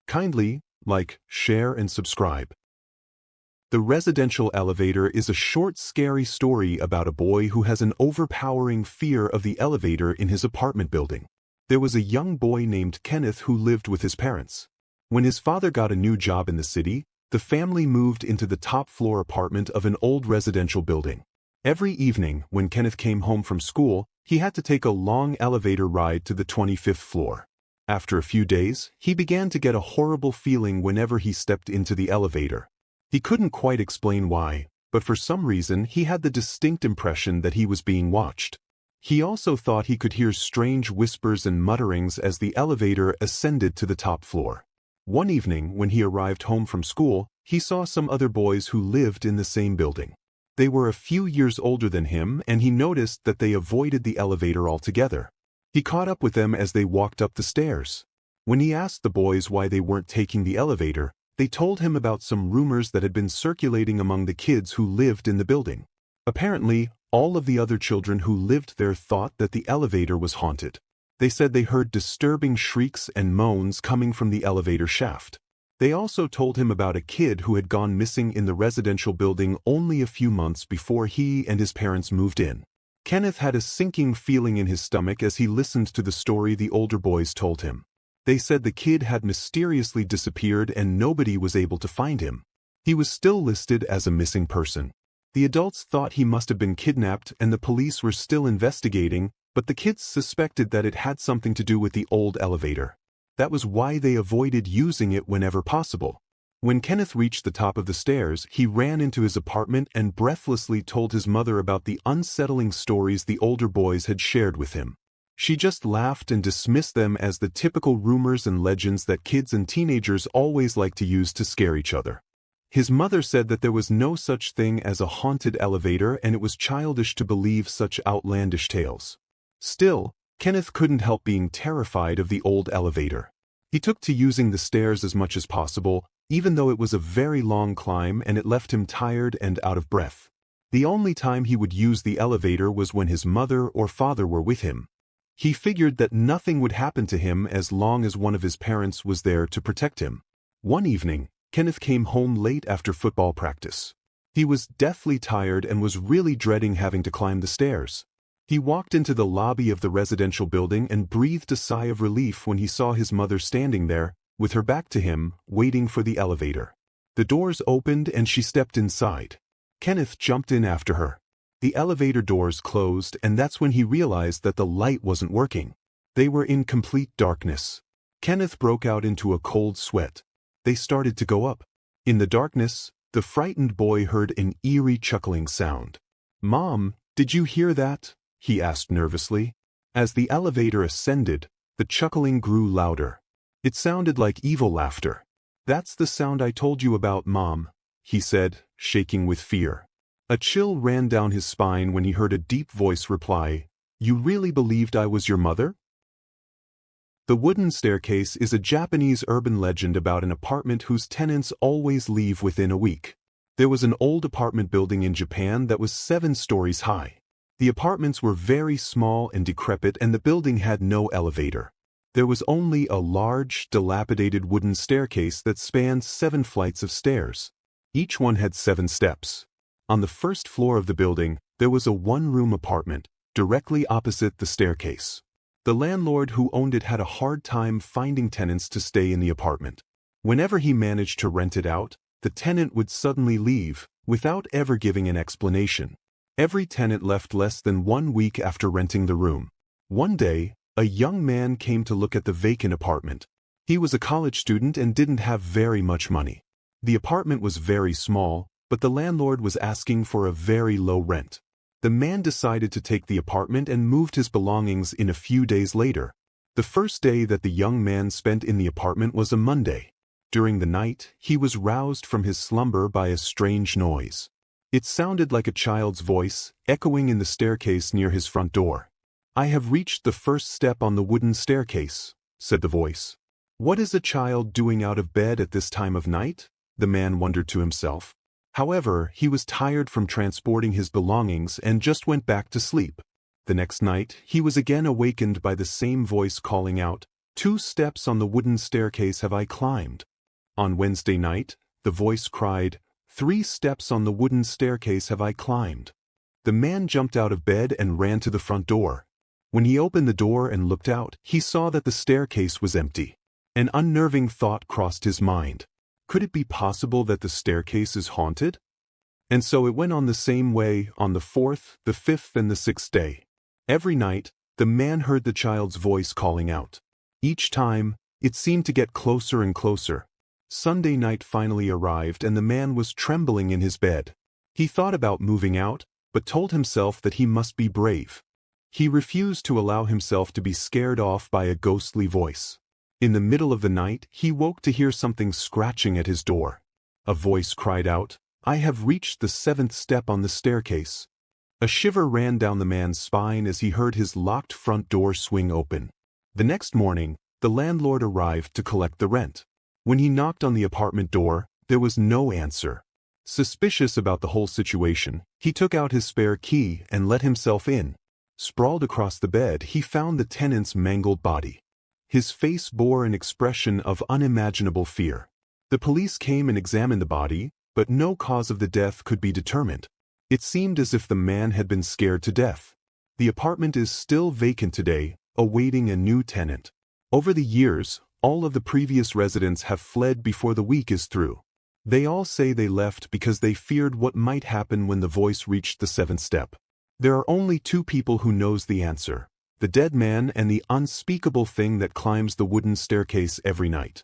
Kindly like, share, and subscribe. The Residential Elevator is a short, scary story about a boy who has an overpowering fear of the elevator in his apartment building. There was a young boy named Kenneth who lived with his parents. When his father got a new job in the city, the family moved into the top-floor apartment of an old residential building. Every evening, when Kenneth came home from school, he had to take a long elevator ride to the 25th floor. After a few days, he began to get a horrible feeling whenever he stepped into the elevator. He couldn't quite explain why, but for some reason he had the distinct impression that he was being watched. He also thought he could hear strange whispers and mutterings as the elevator ascended to the top floor. One evening, when he arrived home from school, he saw some other boys who lived in the same building. They were a few years older than him, and he noticed that they avoided the elevator altogether. He caught up with them as they walked up the stairs. When he asked the boys why they weren't taking the elevator, they told him about some rumors that had been circulating among the kids who lived in the building. Apparently, all of the other children who lived there thought that the elevator was haunted. They said they heard disturbing shrieks and moans coming from the elevator shaft. They also told him about a kid who had gone missing in the residential building only a few months before he and his parents moved in. Kenneth had a sinking feeling in his stomach as he listened to the story the older boys told him. They said the kid had mysteriously disappeared and nobody was able to find him. He was still listed as a missing person. The adults thought he must have been kidnapped and the police were still investigating, but the kids suspected that it had something to do with the old elevator. That was why they avoided using it whenever possible. When Kenneth reached the top of the stairs, he ran into his apartment and breathlessly told his mother about the unsettling stories the older boys had shared with him. She just laughed and dismissed them as the typical rumors and legends that kids and teenagers always like to use to scare each other. His mother said that there was no such thing as a haunted elevator and it was childish to believe such outlandish tales. Still, Kenneth couldn't help being terrified of the old elevator. He took to using the stairs as much as possible, even though it was a very long climb and it left him tired and out of breath. The only time he would use the elevator was when his mother or father were with him. He figured that nothing would happen to him as long as one of his parents was there to protect him. One evening, Kenneth came home late after football practice. He was deathly tired and was really dreading having to climb the stairs. He walked into the lobby of the residential building and breathed a sigh of relief when he saw his mother standing there, with her back to him, waiting for the elevator. The doors opened and she stepped inside. Kenneth jumped in after her. The elevator doors closed and that's when he realized that the light wasn't working. They were in complete darkness. Kenneth broke out into a cold sweat. They started to go up. In the darkness, the frightened boy heard an eerie chuckling sound. "Mom, did you hear that?" he asked nervously. As the elevator ascended, the chuckling grew louder. It sounded like evil laughter. "That's the sound I told you about, Mom," he said, shaking with fear. A chill ran down his spine when he heard a deep voice reply, "You really believed I was your mother?" The wooden staircase is a Japanese urban legend about an apartment whose tenants always leave within a week. There was an old apartment building in Japan that was 7 stories high. The apartments were very small and decrepit and the building had no elevator. There was only a large, dilapidated wooden staircase that spanned 7 flights of stairs. Each one had 7 steps. On the first floor of the building, there was a one-room apartment, directly opposite the staircase. The landlord who owned it had a hard time finding tenants to stay in the apartment. Whenever he managed to rent it out, the tenant would suddenly leave, without ever giving an explanation. Every tenant left less than 1 week after renting the room. One day, a young man came to look at the vacant apartment. He was a college student and didn't have very much money. The apartment was very small, but the landlord was asking for a very low rent. The man decided to take the apartment and moved his belongings in a few days later. The first day that the young man spent in the apartment was a Monday. During the night, he was roused from his slumber by a strange noise. It sounded like a child's voice, echoing in the staircase near his front door. "I have reached the first step on the wooden staircase," said the voice. "What is a child doing out of bed at this time of night?" the man wondered to himself. However, he was tired from transporting his belongings and just went back to sleep. The next night, he was again awakened by the same voice calling out, 2 steps on the wooden staircase have I climbed. On Wednesday night, the voice cried, 3 steps on the wooden staircase have I climbed. The man jumped out of bed and ran to the front door. When he opened the door and looked out, he saw that the staircase was empty. An unnerving thought crossed his mind. Could it be possible that the staircase is haunted? And so it went on the same way on the 4th, the 5th, and the 6th day. Every night, the man heard the child's voice calling out. Each time, it seemed to get closer and closer. Sunday night finally arrived and the man was trembling in his bed. He thought about moving out, but told himself that he must be brave. He refused to allow himself to be scared off by a ghostly voice. In the middle of the night, he woke to hear something scratching at his door. A voice cried out, "I have reached the 7th step on the staircase." A shiver ran down the man's spine as he heard his locked front door swing open. The next morning, the landlord arrived to collect the rent. When he knocked on the apartment door, there was no answer. Suspicious about the whole situation, he took out his spare key and let himself in. Sprawled across the bed, he found the tenant's mangled body. His face bore an expression of unimaginable fear. The police came and examined the body, but no cause of the death could be determined. It seemed as if the man had been scared to death. The apartment is still vacant today, awaiting a new tenant. Over the years, all of the previous residents have fled before the week is through. They all say they left because they feared what might happen when the voice reached the 7th step. There are only 2 people who knows the answer: the dead man and the unspeakable thing that climbs the wooden staircase every night.